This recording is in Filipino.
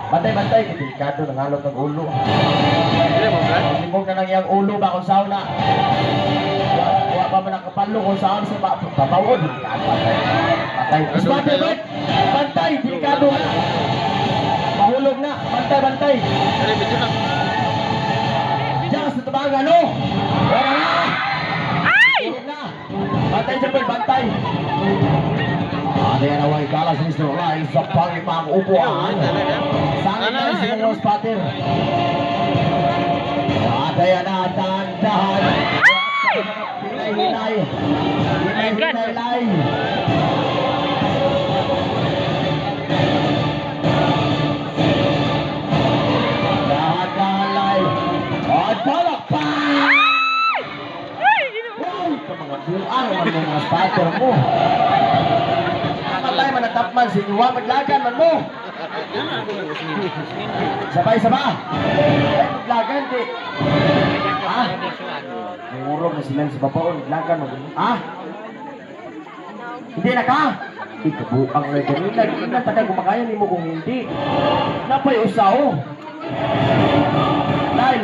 Bantay-bantay, delikado ng halot ng ulo. Dili mo brad. Limog na lang yung ulo ba kung saan na. Kuha pa man ang kapalo kung saan sa papawod. Patay. Bantay, bantay, delikado na. Mahulog na, bantay-bantay. Dili medyo na. Diyan sa tabangan, no? Wala na! Ay! Na! Bantay siya po, bantay! Ano yan away, kalas ni Mr. Rai sa pangipang upuan. Sangin na si Mr. Spatter. Ano yan na, dahan-dahan. Hinay-hinay. Hinay-hinay-lay. Dahan-dahan-lay. At palakpan! Wow! Ito mga buang man mo mga spatter mo. Patay man natapman, sinuwa maglagan man mo. Sabay-saba. Maglagan, di. Ha? Nangurog na sila sa babaon, maglagan mo. Ha? Hindi na ka? Ikabuang na ganila. Hindi na tagal kumakayan mo kung hindi. Napay usaw. Dahil